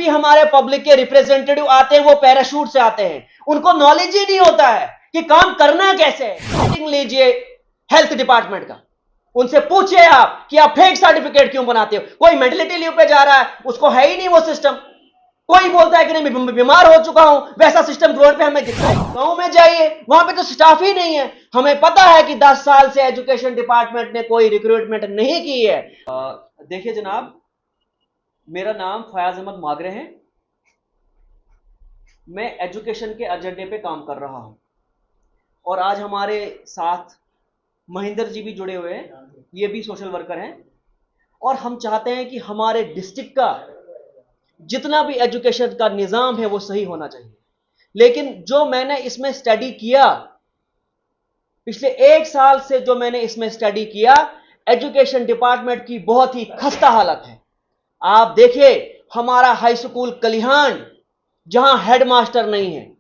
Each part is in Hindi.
भी हमारे पब्लिक के रिप्रेजेंटेटिव आते हैं वो पैराशूट से आते हैं, उनको नॉलेज ही नहीं होता है कि काम करना कैसे है। मीटिंग लीजिए हेल्थ डिपार्टमेंट का, उनसे पूछिए आप कि आप फेक सर्टिफिकेट क्यों बनाते हो। कोई मेंटलिटी लीव पे जा रहा है, उसको है ही नहीं वो सिस्टम। कोई बोलता है कि नहीं बीमार हो चुका हूं, वैसा सिस्टम ग्राउंड पे हमें दिखता है। गांव में जाइए, वहां पे तो स्टाफ ही नहीं है। हमें पता है कि 10 साल से एजुकेशन डिपार्टमेंट ने कोई रिक्रूटमेंट नहीं की है। देखिए जनाब, मेरा नाम फयाज अहमद मागरे है। मैं एजुकेशन के एजेंडे पे काम कर रहा हूं और आज हमारे साथ महेंद्र जी भी जुड़े हुए हैं, ये भी सोशल वर्कर हैं। और हम चाहते हैं कि हमारे डिस्ट्रिक्ट का जितना भी एजुकेशन का निज़ाम है वो सही होना चाहिए। लेकिन जो मैंने इसमें स्टडी किया, पिछले 1 साल से जो मैंने इसमें स्टडी किया, एजुकेशन डिपार्टमेंट की बहुत ही खस्ता हालत है। आप देखिए, हमारा हाई स्कूल कलिहान जहां हेडमास्टर नहीं है,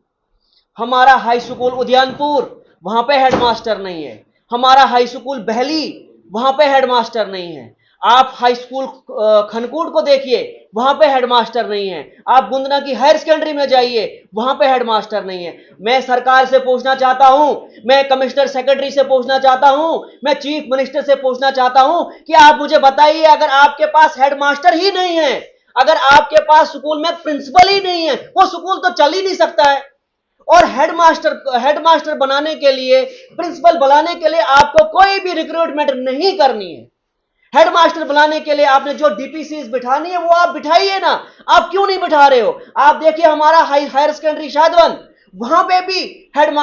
हमारा हाई स्कूल उदयनपुर वहां पे हेडमास्टर नहीं है, हमारा हाई स्कूल बहली वहां पे हेडमास्टर नहीं है, आप हाई स्कूल खनकोट को देखिए वहां पे हेडमास्टर नहीं है, आप गुंदना की हायर सेकेंडरी में जाइए वहां पे हेडमास्टर नहीं है। मैं सरकार से पूछना चाहता हूं, मैं कमिश्नर सेक्रेटरी से पूछना चाहता हूं, मैं चीफ मिनिस्टर से पूछना चाहता हूं कि आप मुझे बताइए, अगर आपके पास हेडमास्टर ही नहीं है, अगर आपके पास स्कूल में प्रिंसिपल ही नहीं है, वो स्कूल तो चल ही नहीं सकता है। और हेडमास्टर बनाने के लिए, प्रिंसिपल बनाने के लिए आपको कोई भी रिक्रूटमेंट नहीं करनी है। हेडमास्टर बनाने के लिए आपने जो डीपीसीज बिठानी है वो आप बिठाइए ना, आप क्यों नहीं बिठा रहे हो। आप देखिए हमारा हायर सेकेंडरी शादवन, वहां पे भी हेड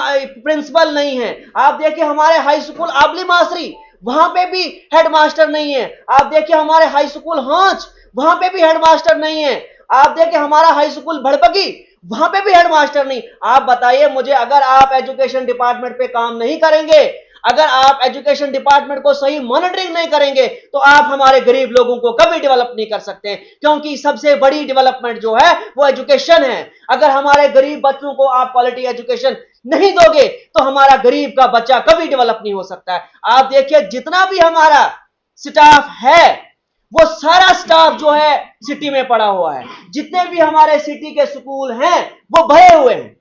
प्रिंसिपल नहीं है। आप देखिए हमारे हाई स्कूल आबली मासरी, वहां पे भी हेडमास्टर नहीं है। आप देखिए हमारे हाई स्कूल हांच, वहां पे भी हेडमास्टर नहीं है। आप देखिए हमारा हाई स्कूल भड़पकी, वहां पे भी हेडमास्टर नहीं। आप बताइए मुझे, अगर आप एजुकेशन डिपार्टमेंट पे काम नहीं करेंगे, अगर आप एजुकेशन डिपार्टमेंट को सही मॉनिटरिंग नहीं करेंगे, तो आप हमारे गरीब लोगों को कभी डेवलप नहीं कर सकते हैं। क्योंकि सबसे बड़ी डेवलपमेंट जो है वो एजुकेशन है। अगर हमारे गरीब बच्चों को आप क्वालिटी एजुकेशन नहीं दोगे तो हमारा गरीब का बच्चा कभी डेवलप नहीं हो सकता है। आप देखिए जितना भी हमारा स्टाफ है, वो सारा स्टाफ जो है सिटी में पड़ा हुआ है। जितने भी हमारे सिटी के स्कूल हैं वो भरे हुए हैं।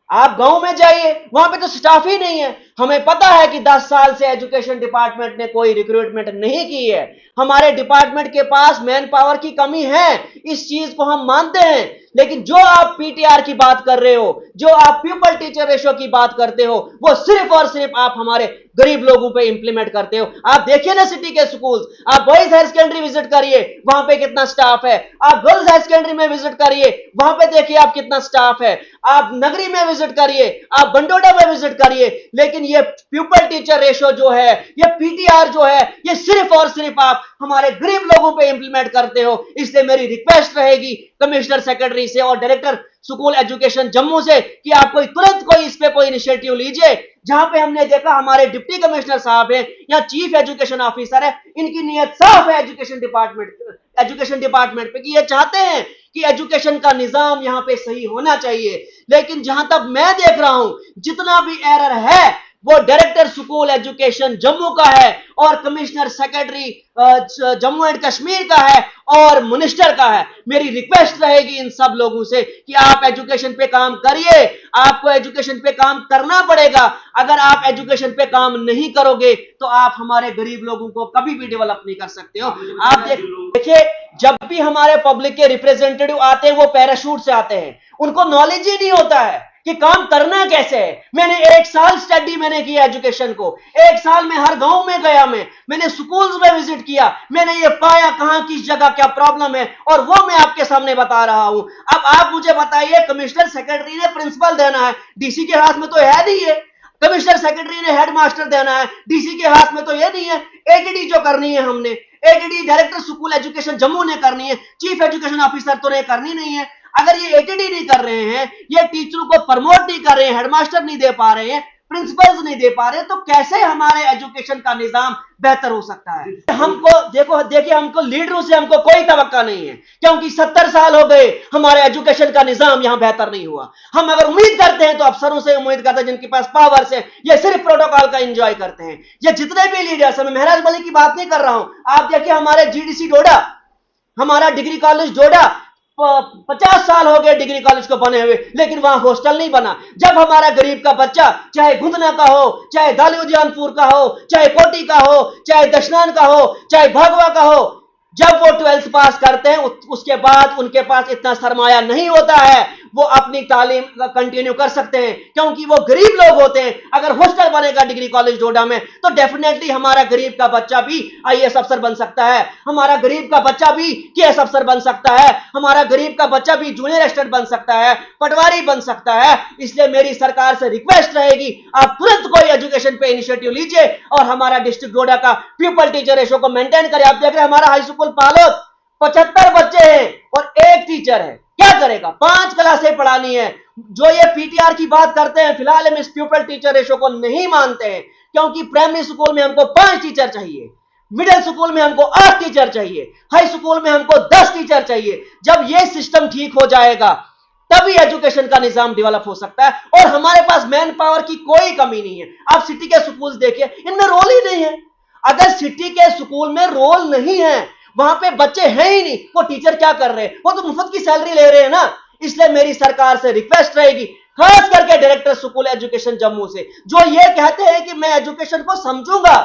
आप गांव में जाइए, वहां पे तो स्टाफ ही नहीं है। हमें पता है कि 10 साल से एजुकेशन डिपार्टमेंट ने कोई रिक्रूटमेंट नहीं की है। हमारे डिपार्टमेंट के पास मैन पावर की कमी है, इस चीज को हम मानते हैं। लेकिन जो आप पीटीआर की बात कर रहे हो, जो आप पीपल टीचर रेशो की बात करते हो, वो सिर्फ और सिर्फ आप हमारे गरीब लोगों पे इंप्लीमेंट करते हो। आप देखिए ना सिटी के स्कूल्स, आप बॉयज हायर सेकेंडरी विजिट करिए, वहां पे कितना स्टाफ है। आप गर्ल्स हायर सेकेंडरी में विजिट करिए, वहां पे देखिए आप कितना स्टाफ है। आप नगरी में विजिट करिए, आप बंडोडा में विजिट करिए। लेकिन ये प्यूपल टीचर रेशो जो है, ये पीटीआर जो है, ये सिर्फ और सिर्फ आप हमारे गरीब लोगों पे इंप्लीमेंट करते हो। इसलिए मेरी रिक्वेस्ट रहेगी कमिश्नर सेक्रेटरी से और डायरेक्टर स्कूल एजुकेशन जम्मू से कि आप तुरंत कोई इस पे कोई इनिशिएटिव लीजिए। जहां पे हमने देखा हमारे डिप्टी कमिश्नर साहब है या चीफ एजुकेशन ऑफिसर है, इनकी नीयत साफ है एजुकेशन डिपार्टमेंट पे कि ये चाहते हैं कि एजुकेशन का निजाम यहां पे सही होना चाहिए। लेकिन जहां तक मैं देख रहा हूं, जितना भी एरर है वो डायरेक्टर स्कूल एजुकेशन जम्मू का है और commissioner secretary Jammu and Kashmir का है और मिनिस्टर का है। मेरी रिक्वेस्ट रहेगी इन सब लोगों से कि आप एजुकेशन पे काम करिए। आपको एजुकेशन पे काम करना पड़ेगा। अगर आप एजुकेशन पे काम नहीं करोगे तो आप हमारे गरीब लोगों को कभी भी डेवलप नहीं कर सकते हो। आप देखिए, जब भी हमारे पब्लिक के रिप्रेजेंटेटिव आते हैं वो पैराशूट से आते हैं, उनको नॉलेज ही नहीं होता है कि काम करना कैसे है। मैंने 1 साल स्टडी मैंने किया एजुकेशन को। 1 साल में हर गांव में गया, मैंने स्कूल्स में विजिट किया, मैंने ये पाया कहां किस जगह क्या प्रॉब्लम है और वो मैं आपके सामने बता रहा हूं। अब आप मुझे बताइए, कमिश्नर सेक्रेटरी ने प्रिंसिपल देना है, डीसी के हाथ में तो है नहीं है। कमिश्नर सेक्रेटरी ने हेडमास्टर देना है, डीसी के हाथ में तो ये नहीं है। एडीडी जो करनी है हमने, ADD director school education Jammu ने करनी है, चीफ एजुकेशन ऑफिसर तो ने करनी नहीं है। अगर ये एटीडी नहीं कर रहे हैं, ये टीचरों को प्रमोट नहीं कर रहे हैं, हेडमास्टर नहीं दे पा रहे हैं, प्रिंसिपल्स नहीं दे पा रहे, तो कैसे हमारे एजुकेशन का निजाम बेहतर हो सकता है। हमको देखिए हमको लीडरों से हमको कोई तवक्का नहीं है, क्योंकि 70 साल हो गए हमारे एजुकेशन का निजाम यहां बेहतर नहीं हुआ। हम अगर उम्मीद करते हैं तो अफसरों से उम्मीद करते हैं जिनके पास पावर्स है, ये सिर्फ प्रोटोकॉल का एंजॉय करते हैं। ये जितने भी लीडर्स हैं, मैं महराज मलिक की बात नहीं कर रहा हूं। आप देखिए हमारे जीडीसी डोडा, हमारा डिग्री कॉलेज डोडा, 50 साल हो गए डिग्री कॉलेज को बने हुए, लेकिन वहां हॉस्टल नहीं बना। जब हमारा गरीब का बच्चा, चाहे गुंदना का हो, चाहे दालूजानपुर का हो, चाहे कोटी का हो, चाहे दशनान का हो, चाहे भगवा का हो, जब वो 12th पास करते हैं उसके बाद उनके पास इतना सरमाया नहीं होता है वो अपनी तालीम कंटिन्यू कर सकते हैं, क्योंकि वो गरीब लोग होते हैं। अगर हॉस्टल बनेगा डिग्री कॉलेज डोडा में तो डेफिनेटली हमारा गरीब का बच्चा भी आईएएस अफसर बन सकता है, हमारा गरीब का बच्चा भी केएस अफसर बन सकता है, हमारा गरीब का बच्चा भी जूनियर असिस्टेंट बन सकता है, पटवारी बन सकता है। इसलिए मेरी सरकार से रिक्वेस्ट रहेगी, आप तुरंत कोई एजुकेशन पे इनिशिएटिव लीजिए और हमारा डिस्ट्रिक्ट डोडा का पीपल टीचर रेशो को मेंटेन करें। आप देख रहे हैं हमारा हाई स्कूल पालोद 75 बच्चे हैं और एक टीचर है, क्या करेगा? 5 क्लासें पढ़ानी है। जो ये पीटीआर की बात करते हैं, फिलहाल हम इस प्यूपल टीचर रेशो को नहीं मानते हैं, क्योंकि प्राइमरी स्कूल में हमको 5 टीचर चाहिए, मिडिल स्कूल में हमको 8 टीचर चाहिए, हाई स्कूल में हमको 10 टीचर चाहिए। जब ये सिस्टम ठीक हो जाएगा तभी एजुकेशन का निजाम डेवलप हो सकता है। और हमारे पास मैन पावर की कोई कमी नहीं है। आप सिटी के स्कूल देखिए, इनमें रोल ही नहीं है। अगर सिटी के स्कूल में रोल नहीं है, वहां पे बच्चे हैं ही नहीं, वो टीचर क्या कर रहे हैं? वो तो मुफ्त की सैलरी ले रहे हैं ना। इसलिए मेरी सरकार से रिक्वेस्ट रहेगी, खास करके डायरेक्टर स्कूल एजुकेशन जम्मू से, जो ये कहते हैं कि मैं एजुकेशन को समझूंगा।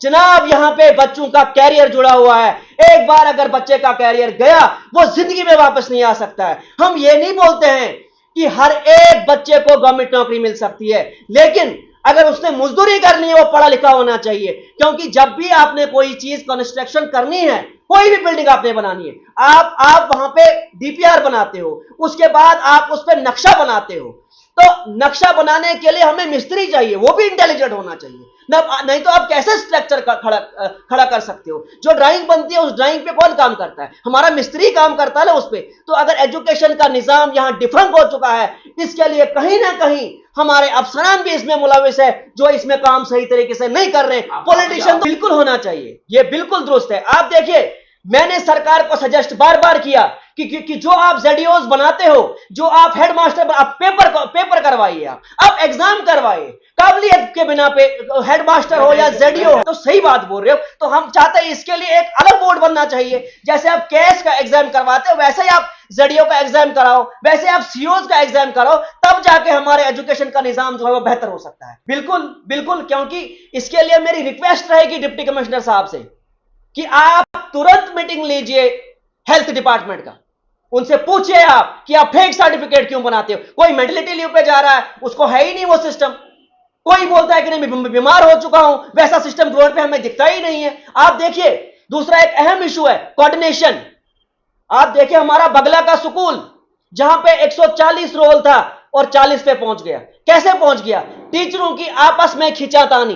जनाब, यहां पे बच्चों का कैरियर जुड़ा हुआ है। एक बार अगर बच्चे का कैरियर गया, वो जिंदगी में वापस नहीं आ सकता है। हम ये नहीं बोलते हैं कि हर एक बच्चे को गवर्नमेंट नौकरी मिल सकती है, लेकिन अगर उसने मजदूरी करनी है वो पढ़ा लिखा होना चाहिए। क्योंकि जब भी आपने कोई चीज कंस्ट्रक्शन करनी है, कोई भी बिल्डिंग आपने बनानी है, आप वहां पे डीपीआर बनाते हो, उसके बाद आप उस पर नक्शा बनाते हो। तो नक्शा बनाने के लिए हमें मिस्त्री चाहिए, वो भी इंटेलिजेंट होना चाहिए। नहीं तो आप कैसे स्ट्रक्चर खड़ा कर सकते हो? जो ड्राइंग बनती है उस ड्राइंग पे कौन काम करता है? हमारा मिस्त्री काम करता है ना उस पे। तो अगर एजुकेशन का निजाम यहां डिफरेंट हो चुका है, इसके लिए कहीं ना कहीं हमारे अफसरान भी इसमें मुलविस है, जो इसमें काम सही तरीके से नहीं कर रहे। पॉलिटिशियन तो बिल्कुल होना चाहिए, ये बिल्कुल दुरुस्त है। आप देखिए, मैंने सरकार को सजेस्ट बार बार किया कि जो आप जेडीओज बनाते हो, जो आप हेडमास्टर, आप पेपर करवाइए, आप एग्जाम करवाइए। काबिलियत के बिना पे हेडमास्टर हो या जेडीओ हो, तो सही बात बोल रहे हो। तो हम चाहते हैं इसके लिए एक अलग बोर्ड बनना चाहिए। जैसे आप केएस का एग्जाम करवाते हो, वैसे ही आप जेडीओ का एग्जाम कराओ, वैसे आप सीओज का एग्जाम कराओ, तब जाके हमारे एजुकेशन का निजाम जो है वो बेहतर हो सकता है। बिल्कुल बिल्कुल, क्योंकि इसके लिए मेरी रिक्वेस्ट रहेगी डिप्टी कमिश्नर साहब से कि आप तुरंत मीटिंग लीजिए हेल्थ डिपार्टमेंट का, उनसे पूछिए आप कि आप फेक सर्टिफिकेट क्यों बनाते हो। कोई मेडिलिटी लीव पे जा रहा है, उसको है ही नहीं वो सिस्टम। कोई बोलता है कि नहीं मैं बीमार हो चुका हूं, वैसा सिस्टम गवर्नमेंट पे हमें दिखता ही नहीं है। आप देखिए, दूसरा एक अहम इशू है कोऑर्डिनेशन। आप देखिए हमारा बगला का स्कूल, जहां पे 140 रोल था और 40 पे पहुंच गया। कैसे पहुंच गया? टीचरों की आपस में खिंचातानी,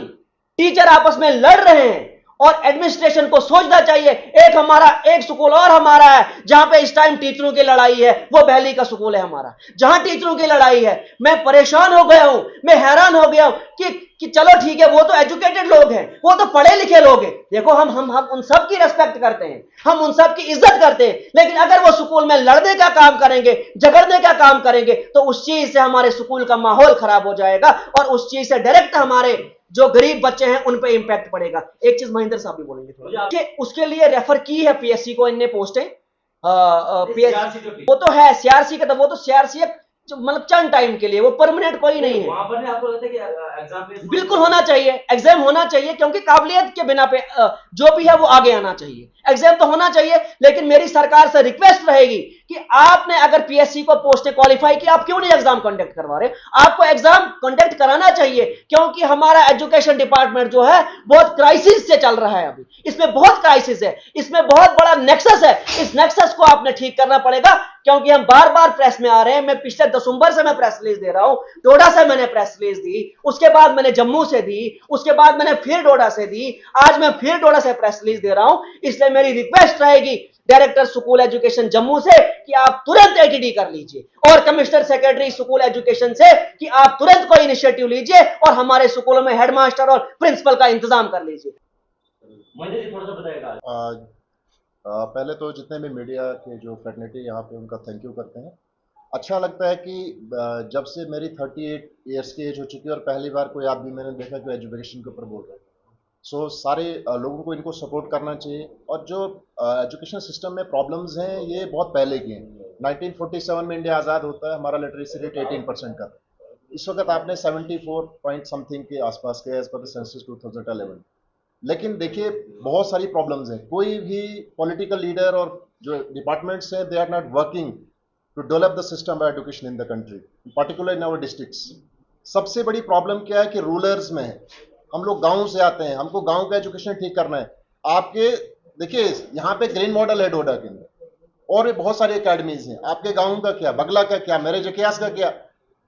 टीचर आपस में लड़ रहे हैं। और एडमिनिस्ट्रेशन को सोचना चाहिए, एक स्कूल और हमारा है जहां पे इस टाइम टीचरों की लड़ाई है, वो बहली का स्कूल है हमारा, जहां टीचरों की लड़ाई है। मैं परेशान हो गया हूं, मैं हैरान हो गया हूं कि चलो ठीक है, वो तो एजुकेटेड लोग हैं, वो तो पढ़े लिखे लोग हैं। देखो, हम उन सब की रेस्पेक्ट करते हैं, हम उन सब की इज्जत करते हैं, लेकिन अगर वो स्कूल में लड़ने का काम करेंगे, झगड़ने का काम करेंगे, तो उस चीज से हमारे स्कूल का माहौल खराब हो जाएगा और उस चीज से डायरेक्ट हमारे जो गरीब बच्चे हैं उन पे इंपैक्ट पड़ेगा। एक चीज महेंद्र साहब भी बोलेंगे थोड़ा कि उसके लिए रेफर की है पीएससी को, इनने पोस्टें पीएससी वो तो है, सीआरसी का, तो वो तो सीआरसी मतलब चंद टाइम के लिए, वो परमानेंट कोई नहीं है। वहां पर आपको लगता है कि एग्जाम बिल्कुल होना चाहिए, एग्जाम होना चाहिए, क्योंकि काबिलियत के बिना पे जो भी है वो आगे आना चाहिए। एग्जाम तो होना चाहिए, लेकिन मेरी सरकार से रिक्वेस्ट रहेगी कि आपने अगर पीएससी को पोस्टें क्वालिफाई की, आप क्यों नहीं एग्जाम कंडक्ट करवा रहे? आपको एग्जाम कंडक्ट कराना चाहिए, क्योंकि हमारा एजुकेशन डिपार्टमेंट जो है बहुत क्राइसिस से चल रहा है। अभी इसमें बहुत क्राइसिस है, इसमें बहुत बड़ा नेक्सस है। इस नेक्सस को आपने ठीक करना पड़ेगा, क्योंकि हम बार बार प्रेस में आ रहे हैं। मैं पिछले दिसंबर से मैं प्रेस रिलीज दे रहा हूं, डोडा से मैंने प्रेस रिलीज दी, उसके बाद मैंने जम्मू से दी, उसके बाद मैंने फिर डोडा से दी, आज मैं फिर डोडा से प्रेस रिलीज दे रहा हूं। इसलिए मेरी रिक्वेस्ट रहेगी डायरेक्टर स्कूल एजुकेशन जम्मू से कि आप तुरंत एटीडी कर लीजिए, और कमिश्नर सेक्रेटरी स्कूल एजुकेशन से कि आप तुरंत कोई इनिशिएटिव लीजिए और हमारे स्कूलों में हेडमास्टर और प्रिंसिपल का इंतजाम कर लीजिए। महेंद्र जी थोड़ा सा बताइएगा। पहले तो जितने भी मीडिया के जो फ्रेटर्निटी यहाँ पे, उनका थैंक यू करते हैं। अच्छा लगता है कि जब से मेरी 38 ईयर्स की एज हो चुकी है और पहली बार कोई आदमी मैंने देखा कि एजुकेशन के ऊपर बोल रहा है। सो सारे लोगों को इनको सपोर्ट करना चाहिए। और जो एजुकेशन सिस्टम में प्रॉब्लम्स हैं ये बहुत पहले की हैं। 1947 में इंडिया आज़ाद होता है, हमारा लिटरेसी रेट 18% का। इस वक्त आपने 74 पॉइंट समथिंग के आसपास के एज पर द सेंसस 2011। लेकिन देखिए बहुत सारी प्रॉब्लम्स हैं, कोई भी पॉलिटिकल लीडर और जो डिपार्टमेंट्स हैं they are not working to develop the system of education in the country, particular in our districts. सबसे बड़ी प्रॉब्लम क्या है कि रूरल्स में है। हम लोग गांव से आते हैं, हमको गांव का एजुकेशन ठीक करना है। आपके देखिए यहाँ पे ग्रीन मॉडल है डोडा के अंदर, और भी बहुत सारी अकेडमीज हैं। आपके गांव का क्या, बगला का क्या, मेरे जकियास का क्या?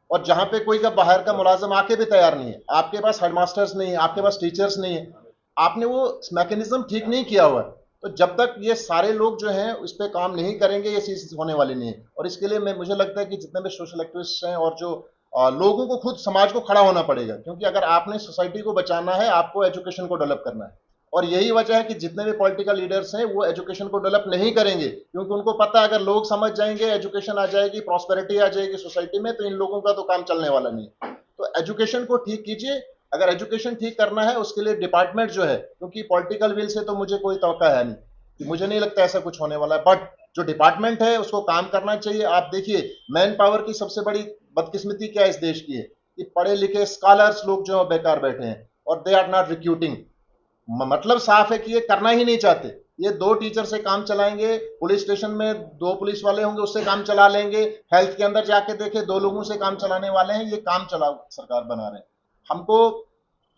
और जहां पे कोई का बाहर का मुलाजिम आके भी तैयार नहीं है, आपके पास हेडमास्टर्स नहीं है, आपके पास टीचर्स नहीं है, आपने वो मैकेनिज्म ठीक नहीं किया हुआ है। तो जब तक ये सारे लोग जो हैं उस पर काम नहीं करेंगे ये चीज होने वाली नहीं है। और इसके लिए मुझे लगता है कि जितने भी सोशल एक्टिविस्ट हैं और जो लोगों को खुद समाज को खड़ा होना पड़ेगा, क्योंकि अगर आपने सोसाइटी को बचाना है आपको एजुकेशन को डेवलप करना है। और यही वजह है कि जितने भी पॉलिटिकल लीडर्स हैं वो एजुकेशन को डेवलप नहीं करेंगे, क्योंकि उनको पता है अगर लोग समझ जाएंगे, एजुकेशन आ जाएगी, प्रॉस्पेरिटी आ जाएगी सोसाइटी में, तो इन लोगों का तो काम चलने वाला नहीं। तो एजुकेशन को ठीक कीजिए। अगर एजुकेशन ठीक करना है उसके लिए डिपार्टमेंट जो है, क्योंकि पॉलिटिकल विल से तो मुझे कोई तवक्का है नहीं, कि मुझे नहीं लगता ऐसा कुछ होने वाला है, बट जो डिपार्टमेंट है उसको काम करना चाहिए। आप देखिए मैन पावर की सबसे बड़ी बदकिस्मती क्या इस देश की है कि पढ़े लिखे स्कॉलर्स लोग जो बेकार बैठे हैं और दे आर नॉट रिक्रूटिंग। मतलब साफ है कि ये करना ही नहीं चाहते। ये 2 टीचर से काम चलाएंगे, पुलिस स्टेशन में 2 पुलिस वाले होंगे उससे काम चला लेंगे, हेल्थ के अंदर जाके देखे 2 लोगों से काम चलाने वाले हैं। ये काम चलाओ सरकार बना रहे हैं। हमको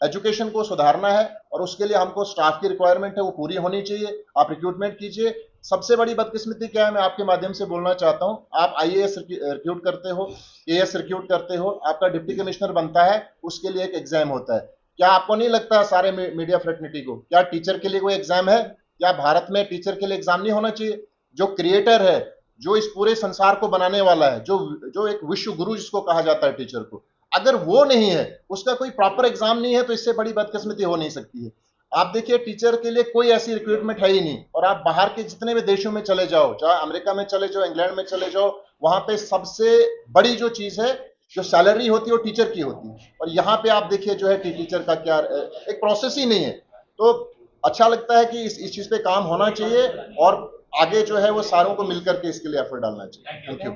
एजुकेशन को सुधारना है और उसके लिए हमको स्टाफ की रिक्वायरमेंट है वो पूरी होनी चाहिए। आप रिक्रूटमेंट कीजिए। सबसे बड़ी बदकिस्मती क्या है, मैं आपके माध्यम से बोलना चाहता हूं, आप आईएएस रिक्रूट करते हो, एएस रिक्रूट करते हो, आपका डिप्टी कमिश्नर बनता है, उसके लिए एक एग्जाम होता है। क्या आपको नहीं लगता सारे मीडिया फ्रेटर्निटी को, क्या टीचर के लिए कोई एग्जाम है? क्या भारत में टीचर के लिए एग्जाम नहीं होना चाहिए? जो क्रिएटर है, जो इस पूरे संसार को बनाने वाला है, जो जो एक विश्व गुरु जिसको कहा जाता है टीचर को, अगर वो नहीं है, उसका कोई प्रॉपर एग्जाम नहीं है, तो इससे बड़ी बदकिस्मती हो नहीं सकती है। आप देखिए टीचर के लिए कोई ऐसी रिक्रूटमेंट है ही नहीं। और आप बाहर के जितने भी देशों में चले जाओ, चाहे अमेरिका में चले जाओ, इंग्लैंड में चले जाओ, वहां पे सबसे बड़ी जो चीज है, जो सैलरी होती है वो टीचर की होती है। और यहाँ पे आप देखिए जो है टीचर का क्या एक प्रोसेस ही नहीं है। तो अच्छा लगता है कि इस चीज पे काम होना चाहिए और आगे जो है वो सारों को मिलकर के इसके लिए एफर्ट डालना चाहिए। Thank you.